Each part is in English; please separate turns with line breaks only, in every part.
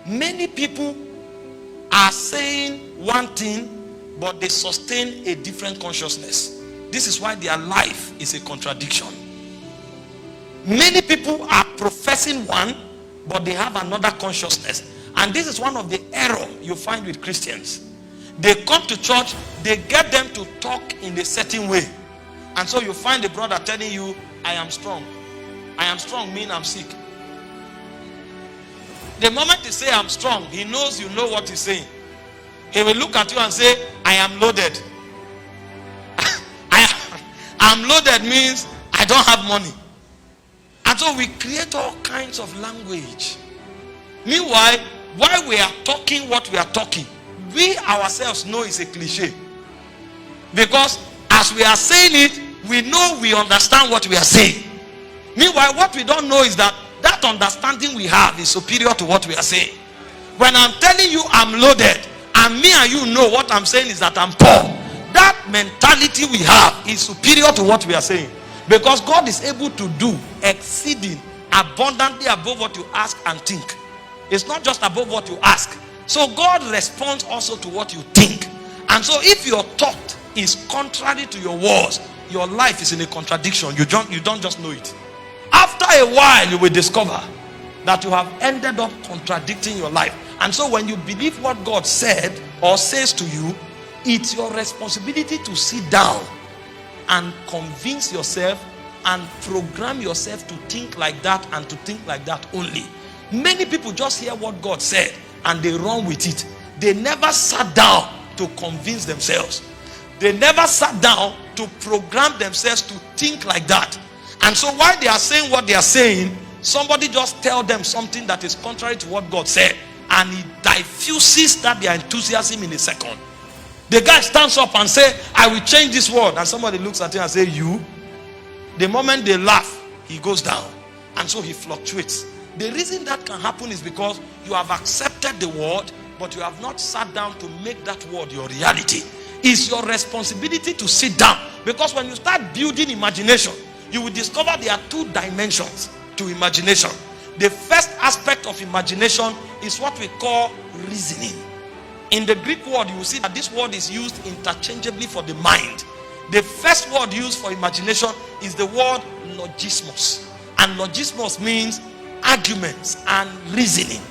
Many people are saying one thing, but they sustain a different consciousness. This is why their life is a contradiction. Many people are professing one, but they have another consciousness. And this is one of the errors you find with Christians. They come to church, they get them to talk in a certain way. And so you find the brother telling you, I am strong. I am strong means I'm sick. The moment he say I'm strong, he knows you know what he's saying. He will look at you and say, I am loaded. I'm loaded means I don't have money. And so we create all kinds of language. Meanwhile, while we are talking what we are talking, we ourselves know it's a cliche. Because as we are saying it, we know we understand what we are saying. Meanwhile, what we don't know is that understanding we have is superior to what we are saying. When I'm telling you I'm loaded, and me and you know what I'm saying is that I'm poor, that mentality we have is superior to what we are saying. Because God is able to do exceeding abundantly above what you ask and think. It's not just above what you ask. So God responds also to what you think. And so if your thought is contrary to your words, your life is in a contradiction. You don't just know it. After a while, you will discover that you have ended up contradicting your life. And so when you believe what God said or says to you, it's your responsibility to sit down and convince yourself and program yourself to think like that and to think like that only. Many people just hear what God said and they run with it. They never sat down to convince themselves. They never sat down to program themselves to think like that. And so while they are saying what they are saying, somebody just tell them something that is contrary to what God said, and it diffuses that their enthusiasm in a second. The guy stands up and say, I will change this world. And somebody looks at him and say, you? The moment they laugh, he goes down. And so he fluctuates. The reason that can happen is because you have accepted the word, but you have not sat down to make that word your reality. It's your responsibility to sit down. Because when you start building imagination, you will discover there are two dimensions to imagination. The first aspect of imagination is what we call reasoning. In the Greek word, you will see that this word is used interchangeably for the mind. The first word used for imagination is the word logismos. And logismos means arguments and reasoning.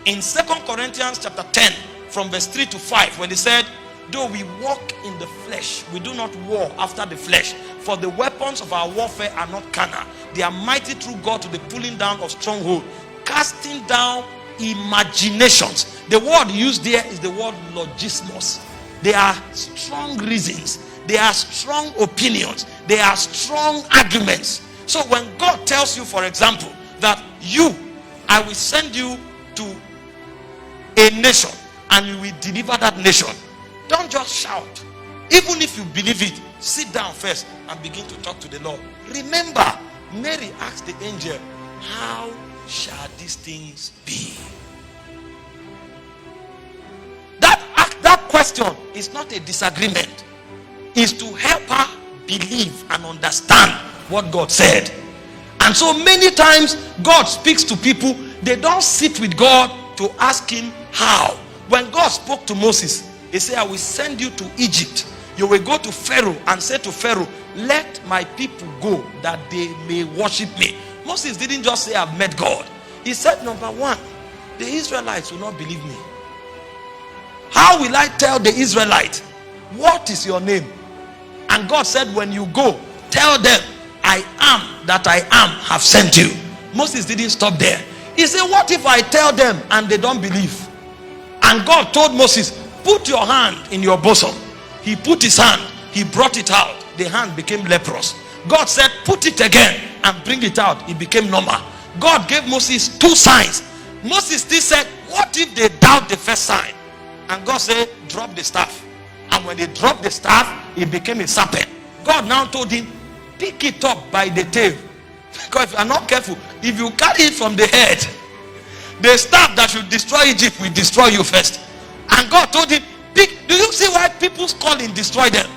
In 2 Corinthians chapter 10, from verse 3 to 5, when he said, though we walk in the flesh, we do not war after the flesh. For the weapons of our warfare are not carnal. They are mighty through God to the pulling down of strongholds, casting down imaginations. The word used there is the word logismos. They are strong reasons. They are strong opinions. They are strong arguments. So when God tells you, for example, that I will send you to a nation and you will deliver that nation, don't just shout. Even if you believe it, sit down first and begin to talk to the Lord. Remember, Mary asked the angel, how shall these things be? That question is not a disagreement. It's to help her believe and understand what God said. And so many times God speaks to people, they don't sit with God to ask him how. When God spoke to Moses, he said, I will send you to Egypt. You will go to Pharaoh and say to Pharaoh, let my people go that they may worship me. Moses didn't just say, I've met God. He said, number one, the Israelites will not believe me. How will I tell the Israelites, what is your name? And God said, when you go, tell them, I am that I am have sent you. Moses didn't stop there. He said, what if I tell them and they don't believe? And God told Moses, put your hand in your bosom. He put his hand, he brought it out. The hand became leprous. God said, put it again and bring it out. It became normal. God gave Moses 2 signs. Moses still said, what if they doubt the first sign? And God said, drop the staff. And when they dropped the staff, it became a serpent. God now told him, pick it up by the tail. Because if you are not careful, if you carry it from the head, the staff that should destroy Egypt will destroy you first. And God told him, do you see why people's calling destroy them?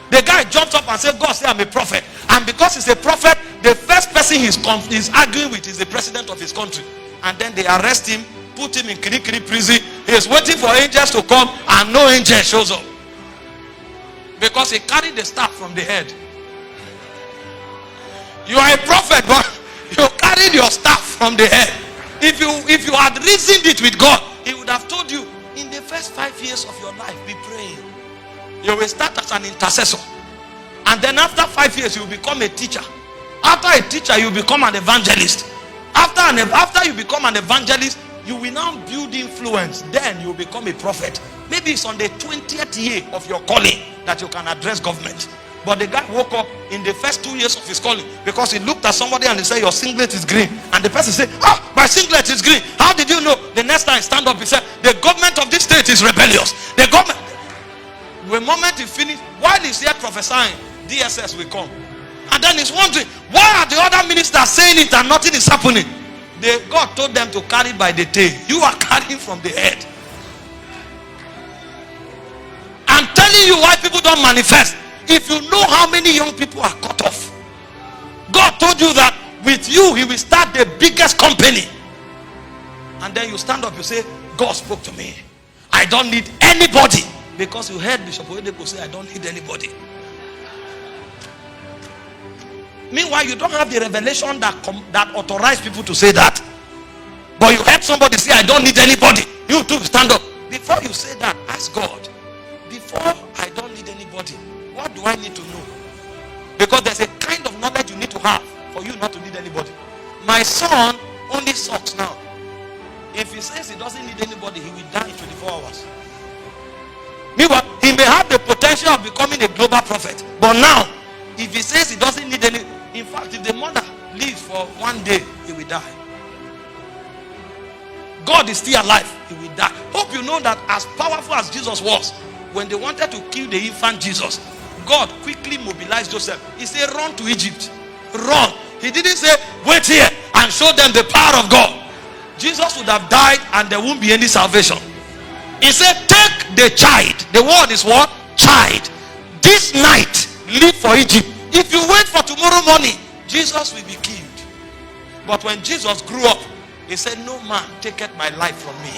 The guy jumps up and says, God said I'm a prophet. And because he's a prophet, the first person he's arguing with is the president of his country. And then they arrest him, put him in Kirikiri prison. He is waiting for angels to come and no angel shows up. Because he carried the staff from the head. You are a prophet, but you carried your staff from the head. If you had reasoned it with God, he would have told you, in the first 5 years of your life, be praying. You will start as an intercessor. And then after 5 years, you will become a teacher. After a teacher, you become an evangelist. After you become an evangelist, you will now build influence. Then you will become a prophet. Maybe it's on the 20th year of your calling that you can address government. But the guy woke up in the first 2 years of his calling because he looked at somebody and he said, your singlet is green. And the person said, my singlet is green. How did you know? The next time he stand up, he said, the government of this state is rebellious. The government. The moment he finished, while he's here prophesying, DSS will come. And then he's wondering, why are the other ministers saying it and nothing is happening? God told them to carry by the tail. You are carrying from the head. I'm telling you why people don't manifest. If you know how many young people are cut off, God told you that with you he will start the biggest company. And then you stand up, you say, God spoke to me. I don't need anybody. Because you heard Bishop Oyedepo say, I don't need anybody. Meanwhile, you don't have the revelation that authorized people to say that. But you heard somebody say, I don't need anybody. You too stand up. Before you say that, ask God. Before I don't need anybody, what do I need to know? Because there's a kind of knowledge you need to have for you not to need anybody. My son only sucks now. If he says he doesn't need anybody, he will die in 24 hours. Meanwhile, he may have the potential of becoming a global prophet. But now, if he says he doesn't need any, in fact, if the mother lives for 1 day, he will die. God is still alive, he will die. Hope you know that as powerful as Jesus was, when they wanted to kill the infant Jesus, God quickly mobilized Joseph. He said, run to Egypt. Run. He didn't say, wait here and show them the power of God. Jesus would have died and there won't be any salvation. He said, take the child. The word is what? Child. This night, leave for Egypt. If you wait for tomorrow morning, Jesus will be killed. But when Jesus grew up, he said, no man taketh my life from me.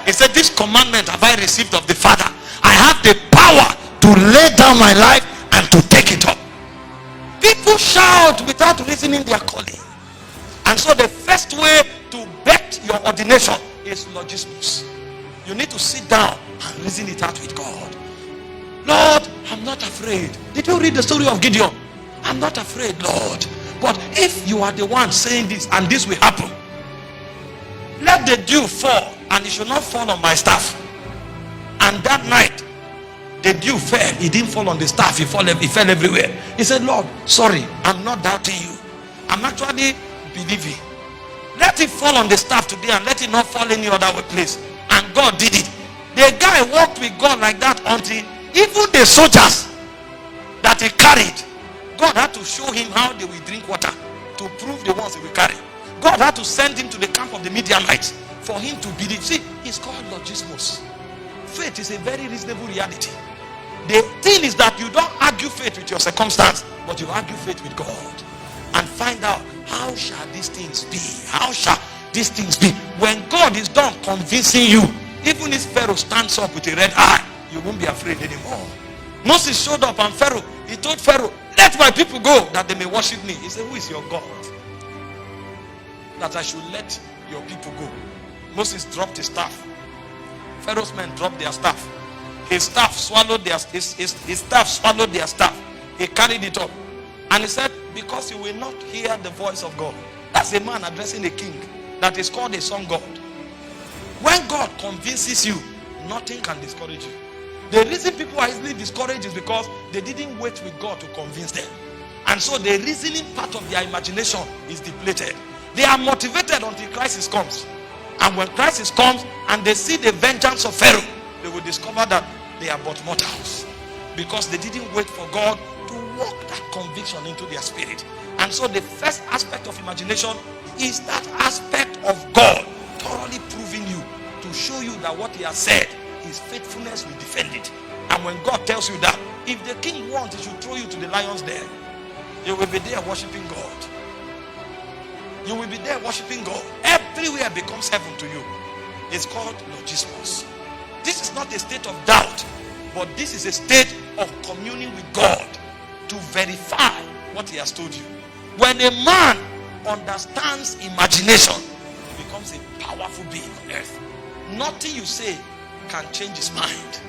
He said, this commandment have I received of the Father. I have the power to lay down my life and to take it up. People shout without reasoning their calling. And so the first way to bet your ordination is logismus. You need to sit down and reason it out with God. Lord, I'm not afraid. Did you read the story of Gideon? I'm not afraid, Lord. But if you are the one saying this and this will happen, let the dew fall and it should not fall on my staff. And that night, the dew fell. It didn't fall on the staff. It fell everywhere. He said, Lord, sorry, I'm not doubting you. I'm actually believing. Let it fall on the staff today and let it not fall any other place. And God did it. The guy walked with God like that until even the soldiers that he carried, God had to show him how they will drink water to prove the ones he will carry. God had to send him to the camp of the Midianites for him to believe. See, it's called logismus. Faith is a very reasonable reality. The thing is that you don't argue faith with your circumstance, but you argue faith with God and find out, how shall these things be? How shall these things be? When God is done convincing you, even if Pharaoh stands up with a red eye, you won't be afraid anymore. Moses showed up and Pharaoh, he told Pharaoh, let my people go that they may worship me. He said, who is your God that I should let your people go? Moses dropped his staff. Pharaoh's men dropped their staff. His staff swallowed their staff. He carried it up. And he said, because you will not hear the voice of God. That's a man addressing a king that is called a son God. When God convinces you, nothing can discourage you. The reason people are easily discouraged is because they didn't wait with God to convince them. And so the reasoning part of their imagination is depleted. They are motivated until crisis comes. And when crisis comes and they see the vengeance of Pharaoh, they will discover that they are but mortals. Because they didn't wait for God to work that conviction into their spirit. And so the first aspect of imagination is that aspect of God thoroughly proving you to show you that what he has said, his faithfulness will defend it. And when God tells you that, if the king wants, he should throw you to the lion's den. You will be there worshiping God. You will be there worshiping God. Everywhere becomes heaven to you. It's called logismos. This is not a state of doubt, but this is a state of communing with God to verify what he has told you. When a man understands imagination, he becomes a powerful being on earth. Nothing you say can change his mind.